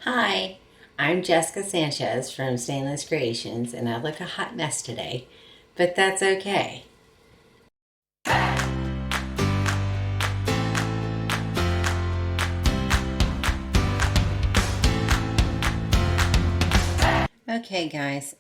Hi, I'm Jessica Sanchez from Stainless Creations, and I look a hot mess today, but that's okay. Okay, guys.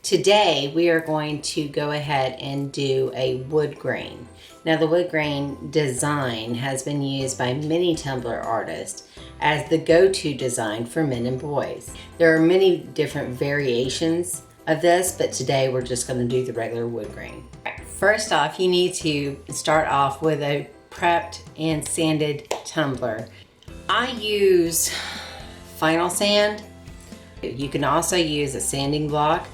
Today we are going to go ahead and do a wood grain. Now, the wood grain design has been used by many Tumbler artists as the go-to design for men and boys. There are many different variations of this, but today we're just going to do the regular wood grain. First off, you need to start off with a prepped and sanded tumbler. I use vinyl sand. You can also use a sanding block.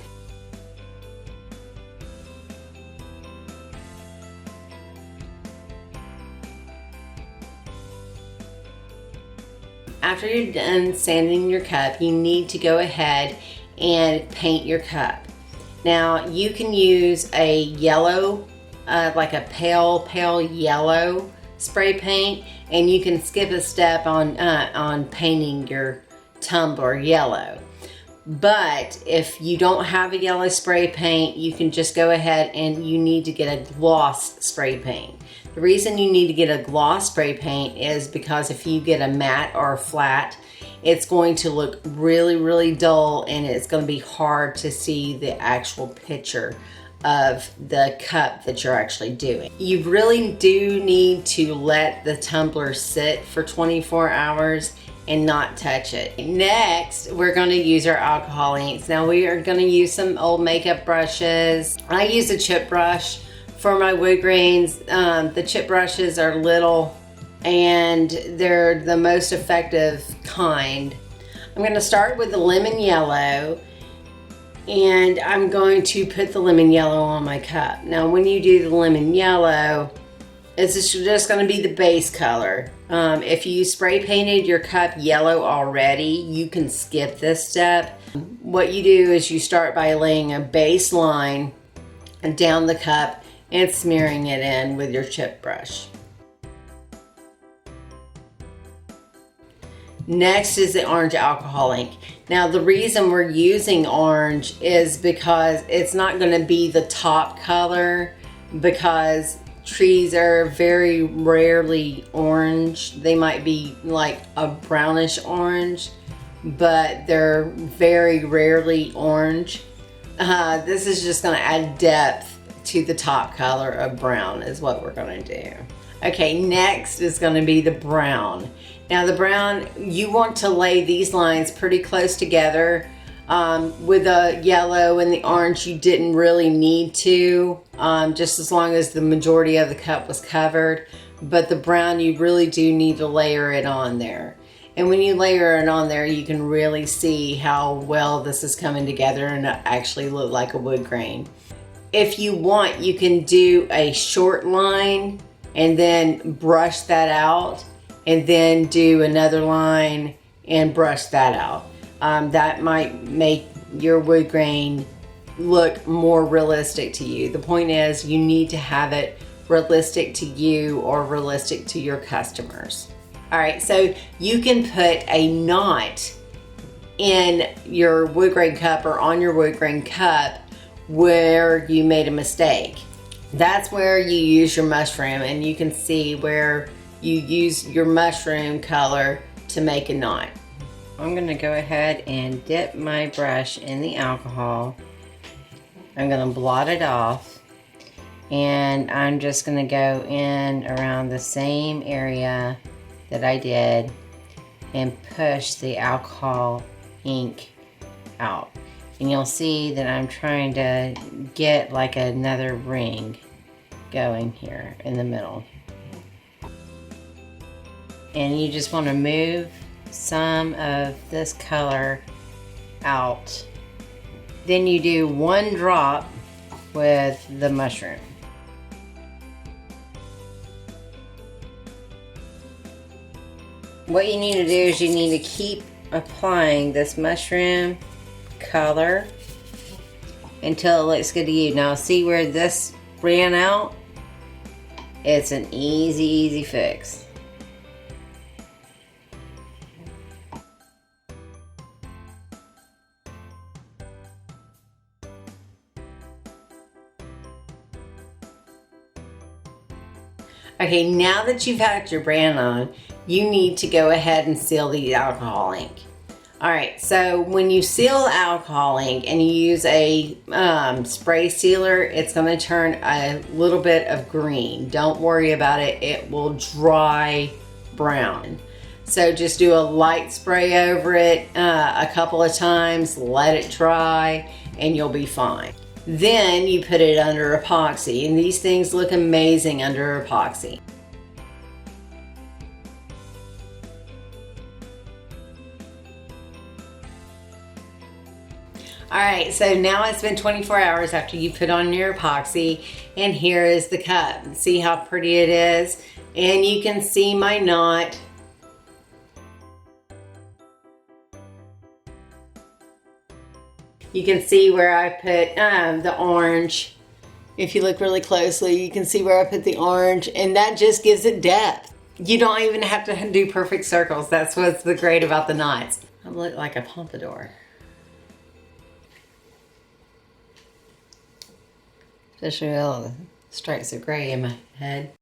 After you're done sanding your cup, you need to go ahead and paint your cup. Now, you can use a yellow, like a pale yellow spray paint, and you can skip a step on painting your tumbler yellow. But if you don't have a yellow spray paint, you can just go ahead and you need to get a gloss spray paint. The reason you need to get a gloss spray paint is because if you get a matte or a flat, it's going to look really dull, and it's going to be hard to see the actual picture of the cup that you're actually doing. You really do need to let the tumbler sit for 24 hours and not touch it. Next, we're going to use our alcohol inks. Now, we are going to use some old makeup brushes. I use a chip brush for my wood grains. The chip brushes are little and they're the most effective kind. I'm going to start with the lemon yellow, and I'm going to put the lemon yellow on my cup. Now, when you do the lemon yellow, it's just going to be the base color. If you spray painted your cup yellow already, you can skip this step. What you do is you start by laying a base line down the cup and smearing it in with your chip brush. Next is the orange alcohol ink. Now, the reason we're using orange is because it's not going to be the top color, because trees are very rarely orange. They might be like a brownish orange, but they're very rarely orange. This is just going to add depth to the top color of brown is what we're going to do. Okay, next is going to be the brown. Now, the brown, you want to lay these lines pretty close together. With the yellow and the orange, you didn't really need to, just as long as the majority of the cup was covered. But the brown, you really do need to layer it on there. And when you layer it on there, you can really see how well this is coming together and actually look like a wood grain. If you want, you can do a short line and then brush that out, and then do another line and brush that out. That might make your wood grain look more realistic to you. The point is, you need to have it realistic to you or realistic to your customers. All right, so you can put a knot in your wood grain cup or on your wood grain cup where you made a mistake. That's where you use your mushroom, and you can see where you use your mushroom color to make a knot. I'm going to go ahead and dip my brush in the alcohol. I'm going to blot it off, and I'm just going to go in around the same area that I did and push the alcohol ink out. And you'll see that I'm trying to get like another ring going here in the middle. And you just want to move some of this color out. Then you do one drop with the mushroom. What you need to do is you need to keep applying this mushroom color until it looks good to you. Now, see where this ran out? It's an easy fix. Okay, now that you've had your brand on, you need to go ahead and seal the alcohol ink. All right, so when you seal alcohol ink and you use a spray sealer, it's going to turn a little bit of green. Don't worry about it. It will dry brown. So just do a light spray over it a couple of times, let it dry, and you'll be fine. Then you put it under epoxy, and these things look amazing under epoxy. All right, so now it's been 24 hours after you put on your epoxy, and here is the cup. See how pretty it is? And you can see my knot. You can see where I put the orange. If you look really closely, you can see where I put the orange, and that just gives it depth. You don't even have to do perfect circles. That's what's the great about the knots. I look like a pompadour. Especially all the stripes of gray in my head.